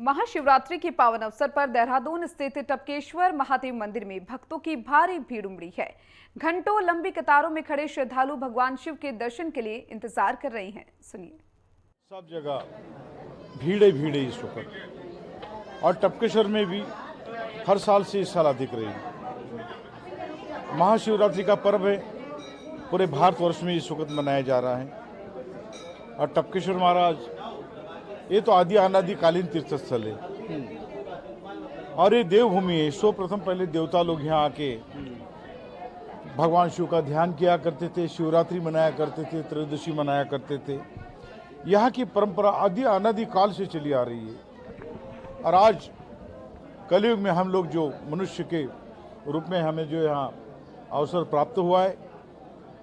महाशिवरात्रि के पावन अवसर पर देहरादून स्थित टपकेश्वर महादेव मंदिर में भक्तों की भारी भीड़ उमड़ी है। घंटों लंबी कतारों में खड़े श्रद्धालु भगवान शिव के दर्शन के लिए इंतजार कर रहे हैं। सुनिए। सब जगह भीड़ है इस वक्त, और टपकेश्वर में भी हर साल से इस साल दिख रही है। महाशिवरात्रि का पर्व है, पूरे भारतवर्ष में इस वक्त मनाया जा रहा है। और टपकेश्वर महाराज ये तो आदि अनादिकालीन तीर्थ स्थल है और ये देवभूमि है। सर्वप्रथम पहले देवता लोग यहाँ आके भगवान शिव का ध्यान किया करते थे, शिवरात्रि मनाया करते थे, त्रयोदशी मनाया करते थे। यहाँ की परंपरा आदि अनादिकाल से चली आ रही है। और आज कलयुग में हम लोग जो मनुष्य के रूप में हमें जो यहाँ अवसर प्राप्त हुआ है,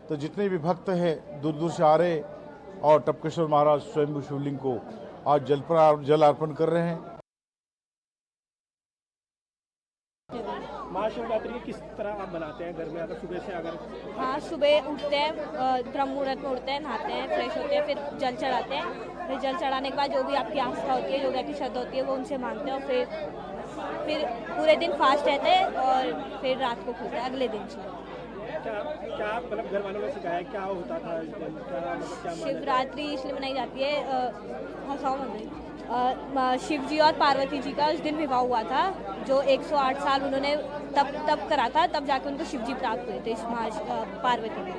तो जितने भी भक्त हैं दूर दूर से आ रहे और टपकेश्वर महाराज स्वयं शिवलिंग को आज जल अर्पण कर रहे हैं। महाशिवरात्रि की किस तरह आप बनाते हैं घर में? अगर सुबह से हाँ, सुबह उठते हैं, ब्रह्म मुहूर्त में उठते हैं, नहाते हैं, फ्रेश होते हैं, फिर जल चढ़ाते हैं। फिर जल चढ़ाने के बाद जो भी आपकी आस्था होती है, जो भी आपकी श्रद्धा होती है, वो उनसे मांगते हैं। और फिर पूरे दिन फास्ट रहते हैं और फिर रात को खुलते हैं अगले दिन से। क्या मतलब घर वालों ने सिखाया क्या होता था इस दिन? क्या शिवरात्रि इसलिए मनाई जाती है, शिव जी और पार्वती जी का उस दिन विवाह हुआ था, जो 108 साल उन्होंने तब करा था, तब जाके उनको शिव जी प्राप्त हुए थे, इस पार्वती में।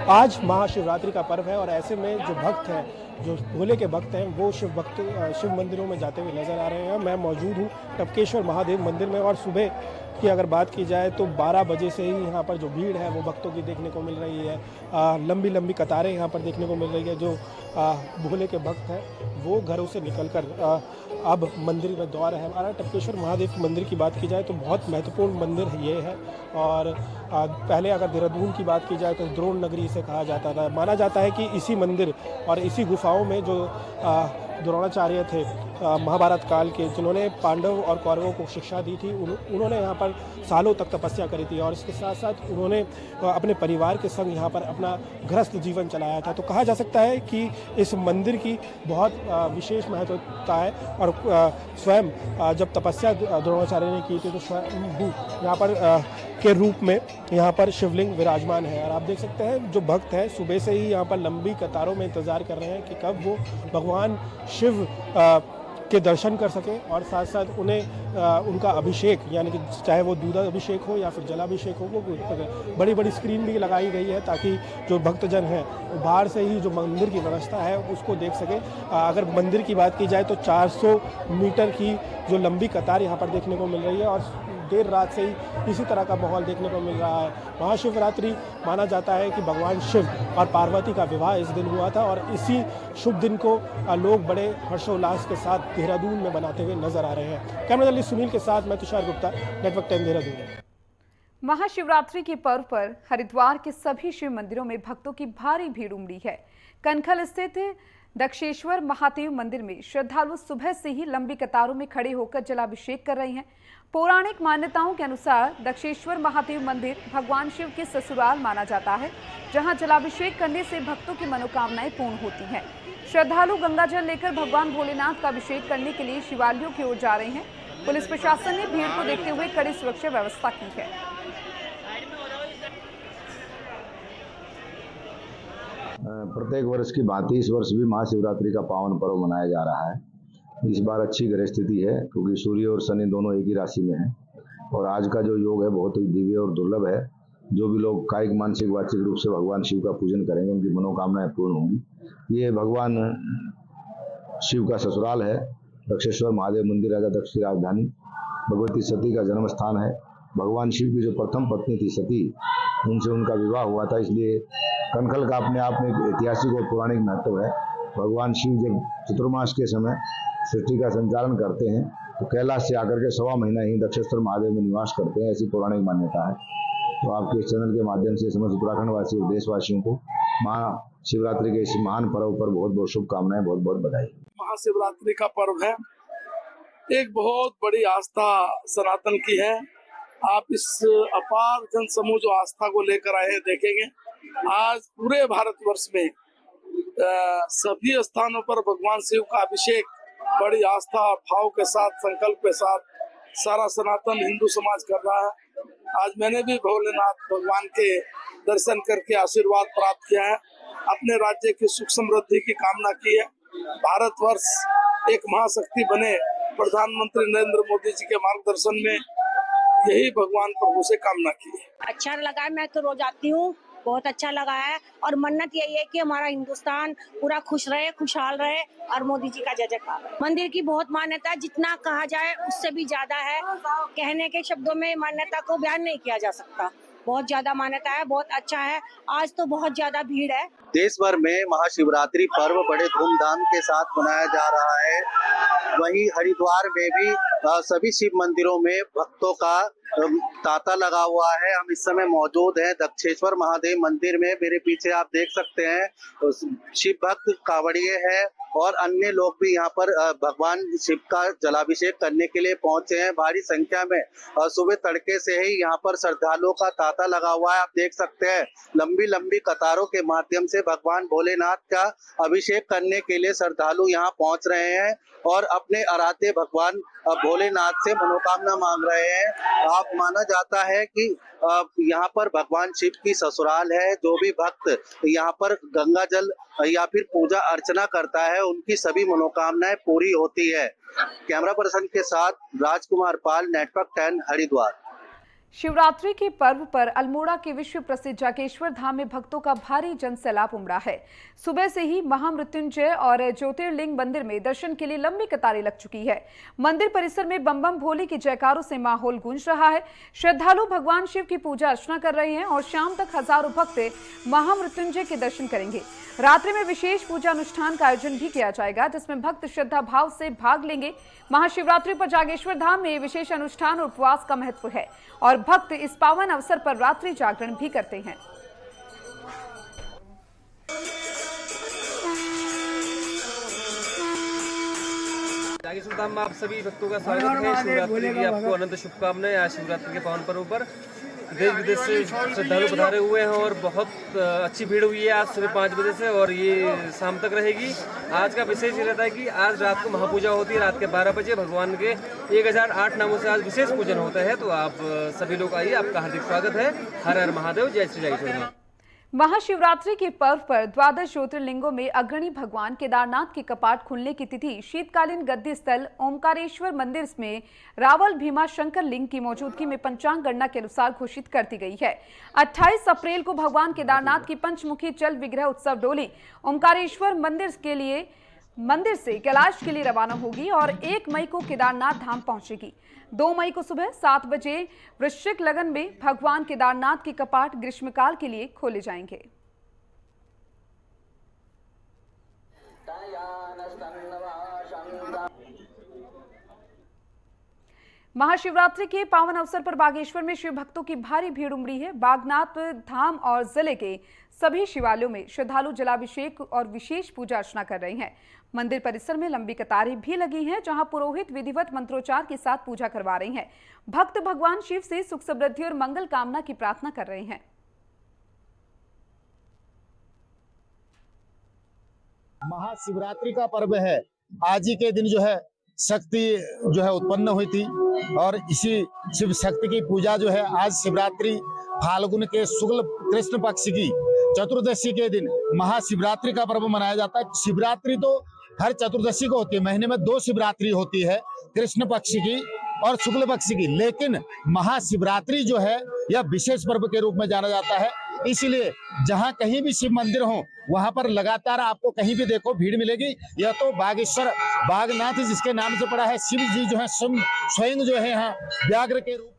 आज महाशिवरात्रि का पर्व है और ऐसे में जो भक्त हैं, जो भोले के भक्त हैं, वो शिव मंदिरों में जाते हुए नजर आ रहे हैं। मैं मौजूद हूँ टपकेश्वर महादेव मंदिर में और सुबह की अगर बात की जाए तो 12 बजे से ही यहाँ पर जो भीड़ है वो भक्तों की देखने को मिल रही है। लंबी लंबी कतारें यहाँ पर देखने को मिल रही है। जो भोले के भक्त हैं वो घरों से निकलकर अब मंदिर में दौड़ रहे हैं। हमारा टपकेश्वर महादेव मंदिर की बात की जाए तो बहुत महत्वपूर्ण मंदिर ये है। और पहले अगर देहरादून की बात की जाए तो द्रोण नगरी इसे कहा जाता था। माना जाता है कि इसी मंदिर और इसी गुफाओं में जो द्रोणाचार्य थे महाभारत काल के, जिन्होंने पांडव और कौरवों को शिक्षा दी थी, उन्होंने यहाँ पर सालों तक तपस्या करी थी और इसके साथ साथ उन्होंने अपने परिवार के संग यहाँ पर अपना गृहस्थ जीवन चलाया था। तो कहा जा सकता है कि इस मंदिर की बहुत विशेष महत्वता है। और स्वयं जब तपस्या द्रोणाचार्य ने की थी तो स्वयं यहाँ पर के रूप में यहाँ पर शिवलिंग विराजमान है। और आप देख सकते हैं जो भक्त हैं सुबह से ही यहाँ पर लंबी कतारों में इंतज़ार कर रहे हैं कि कब वो भगवान शिव के दर्शन कर सकें और साथ साथ उन्हें उनका अभिषेक, यानी कि चाहे वो दूध अभिषेक हो या फिर जलाभिषेक हो, वो बड़ी बड़ी स्क्रीन भी लगाई गई है ताकि जो भक्तजन हैं वो बाहर से ही जो मंदिर की व्यवस्था है उसको देख सकें। अगर मंदिर की बात की जाए तो 400 मीटर की जो लंबी कतार यहाँ पर देखने को मिल रही है और देर रात से ही इसी तरह का माहौल देखने को मिल रहा है। महाशिवरात्रि माना जाता है कि भगवान शिव और पार्वती का विवाह इस दिन हुआ था और इसी शुभ दिन को लोग बड़े हर्षोल्लास के साथ देहरादून में बनाते हुए नजर आ रहे हैं। कैमरा जर्नलिस्ट सुनील के साथ मैं तुषार गुप्ता, नेटवर्क 10 देहरादून। महाशिवरात्रि के पर्व पर हरिद्वार के सभी शिव मंदिरों में भक्तों की भारी भीड़ उमड़ी है। कनखल स्थित दक्षेश्वर महादेव मंदिर में श्रद्धालु सुबह से ही लंबी कतारों में खड़े होकर जलाभिषेक कर रहे हैं। पौराणिक मान्यताओं के अनुसार दक्षेश्वर महादेव मंदिर भगवान शिव के ससुराल माना जाता है, जहां जलाभिषेक करने से भक्तों की मनोकामनाएं पूर्ण होती हैं। श्रद्धालु गंगाजल लेकर भगवान भोलेनाथ का अभिषेक करने के लिए शिवालयों की ओर जा रहे हैं। पुलिस प्रशासन ने भीड़ को देखते हुए कड़ी सुरक्षा व्यवस्था की है। प्रत्येक वर्ष की भांति इस वर्ष भी महाशिवरात्रि का पावन पर्व मनाया जा रहा है। इस बार अच्छी ग्रह स्थिति है क्योंकि सूर्य और शनि दोनों एक ही राशि में हैं और आज का जो योग है बहुत ही दिव्य और दुर्लभ है। जो भी लोग कायिक मानसिक वाचिक रूप से भगवान शिव का पूजन करेंगे उनकी मनोकामनाएं पूर्ण होंगी। ये भगवान शिव का ससुराल है। दक्षेश्वर महादेव मंदिर राजा दक्ष की राजधानी, भगवती सती का जन्म स्थान है। भगवान शिव की जो प्रथम पत्नी थी सती, उनसे उनका विवाह हुआ था, इसलिए कनखल का अपने आप में एक ऐतिहासिक और पौराणिक महत्व है। भगवान शिव जब चतुर्मास के समय सृष्टि का संचालन करते हैं तो कैलाश से आकर के 1.25 महीना ही दक्षेश्वर महादेव में निवास करते हैं, ऐसी पौराणिक मान्यता है। तो आपके इस चैनल के माध्यम से समस्त उत्तराखंड वासी और देशवासियों को महाशिवरात्रि के इस महान पर्व पर बहुत बहुत शुभकामनाएं, बहुत बहुत बधाई। महाशिवरात्रि का पर्व है, एक बहुत बड़ी आस्था सनातन की है। आप इस अपार जन समूह जो आस्था को लेकर आए हैं देखेंगे आज पूरे भारतवर्ष में सभी स्थानों पर भगवान शिव का अभिषेक बड़ी आस्था और भाव के साथ, संकल्प के साथ सारा सनातन हिंदू समाज कर रहा है। आज मैंने भी भोलेनाथ भगवान के दर्शन करके आशीर्वाद प्राप्त किया है, अपने राज्य की सुख समृद्धि की कामना की है। भारतवर्ष एक महाशक्ति बने, प्रधानमंत्री नरेंद्र मोदी जी के मार्गदर्शन में यही भगवान प्रभु से कामना की है। अच्छा लगा है, मैं तो रोज आती हूँ, बहुत अच्छा लगा है। और मन्नत यही है कि हमारा हिंदुस्तान पूरा खुश रहे, खुशहाल रहे और मोदी जी का जय जयकार। मंदिर की बहुत मान्यता है, जितना कहा जाए उससे भी ज्यादा है। कहने के शब्दों में मान्यता को बयान नहीं किया जा सकता। बहुत ज्यादा मान्यता है, बहुत अच्छा है। आज तो बहुत ज्यादा भीड़ है। देश भर में महाशिवरात्रि पर्व बड़े धूमधाम के साथ मनाया जा रहा है। वहीं हरिद्वार में भी सभी शिव मंदिरों में भक्तों का तांता लगा हुआ है। हम इस समय मौजूद हैं दक्षेश्वर महादेव मंदिर में। मेरे पीछे आप देख सकते हैं शिव भक्त कांवड़िए हैं और अन्य लोग भी यहाँ पर भगवान शिव का जलाभिषेक करने के लिए पहुंचे हैं भारी संख्या में। सुबह तड़के से ही यहाँ पर श्रद्धालुओं का तांता लगा हुआ है। आप देख सकते हैं लंबी लंबी कतारों के माध्यम से भगवान भोलेनाथ का अभिषेक करने के लिए श्रद्धालु यहाँ पहुंच रहे हैं और अपने आराध्य भगवान भोलेनाथ से मनोकामना मांग रहे हैं। आप माना जाता है कि यहाँ पर भगवान शिव की ससुराल है। जो भी भक्त यहाँ पर गंगा जल या फिर पूजा अर्चना करता है उनकी सभी मनोकामनाएं पूरी होती है। कैमरा पर्सन के साथ राजकुमार पाल, नेटवर्क 10 हरिद्वार। शिवरात्रि के पर्व पर अल्मोड़ा के विश्व प्रसिद्ध जागेश्वर धाम में भक्तों का भारी जनसैलाब उमड़ा है। सुबह से ही महामृत्युंजय और ज्योतिर्लिंग मंदिर में दर्शन के लिए लंबी कतारें लग चुकी है। मंदिर परिसर में बम बम भोले के जयकारों से माहौल गूंज रहा है। श्रद्धालु भगवान शिव की पूजा अर्चना कर रहे हैं और शाम तक हजारों भक्त महामृत्युंजय के दर्शन करेंगे। रात्रि में विशेष पूजा अनुष्ठान का आयोजन भी किया जाएगा, जिसमें भक्त श्रद्धा भाव से भाग लेंगे। महाशिवरात्रि पर जागेश्वर धाम में विशेष अनुष्ठान और उपवास का महत्व है और भक्त इस पावन अवसर पर रात्रि जागरण भी करते हैं। जागेश्वर धाम में आप सभी भक्तों का स्वागत है। शिवरात्रि की आपको अनंत शुभकामनाएं। आज शिवरात्रि के पावन पर्व पर देश विदेश से श्रद्धालु पधारे हुए हैं और बहुत अच्छी भीड़ हुई है आज सुबह 5 बजे से और ये शाम तक रहेगी। आज का विशेष ये रहता है कि आज रात को महापूजा होती है। रात के 12 बजे भगवान के 1008 नामों से आज विशेष पूजन होता है। तो आप सभी लोग आइए, आपका हार्दिक स्वागत है। हर हर महादेव, जय श्री जागेश्वर। महाशिवरात्रि के पर्व पर द्वादश ज्योतिर्लिंगों में अग्रणी भगवान केदारनाथ के कपाट खुलने की तिथि शीतकालीन गद्दी स्थल ओमकारेश्वर मंदिर में रावल भीमा शंकर लिंग की मौजूदगी में पंचांग गणना के अनुसार घोषित कर दी गई है। 28 अप्रैल को भगवान केदारनाथ की पंचमुखी जल विग्रह उत्सव डोली ओमकारेश्वर मंदिर से कैलाश के लिए रवाना होगी और 1 मई को केदारनाथ धाम पहुंचेगी। 2 मई को सुबह 7 बजे वृश्चिक लगन में भगवान केदारनाथ के कपाट ग्रीष्मकाल के लिए खोले जाएंगे। महाशिवरात्रि के पावन अवसर पर बागेश्वर में शिव भक्तों की भारी भीड़ उमड़ी है। बागनाथ धाम और जिले के सभी शिवालयों में श्रद्धालु जलाभिषेक और विशेष पूजा अर्चना कर रहे हैं। मंदिर परिसर में लंबी कतारें भी लगी हैं, जहां पुरोहित विधिवत मंत्रोच्चार के साथ पूजा करवा रहे हैं। भक्त भगवान शिव से सुख समृद्धि और मंगल कामना की प्रार्थना कर रहे हैं। महाशिवरात्रि का पर्व है। आज ही के दिन जो है शक्ति जो है उत्पन्न हुई थी और इसी शिव शक्ति की पूजा जो है आज शिवरात्रि फाल्गुन के शुक्ल कृष्ण पक्ष की चतुर्दशी के दिन महाशिवरात्रि का पर्व मनाया जाता है। शिवरात्रि तो हर चतुर्दशी को होती है, महीने में 2 शिवरात्रि होती है, कृष्ण पक्ष की और शुक्ल पक्ष की। लेकिन महाशिवरात्रि जो है यह विशेष पर्व के रूप में जाना जाता है। इसलिए जहां कहीं भी शिव मंदिर हो वहां पर लगातार आपको कहीं भी देखो भीड़ मिलेगी। यह तो बागेश्वर बागनाथ जिसके नाम से पड़ा है, शिव जी जो है स्वयं जो है यहाँ व्याघ्र के रूप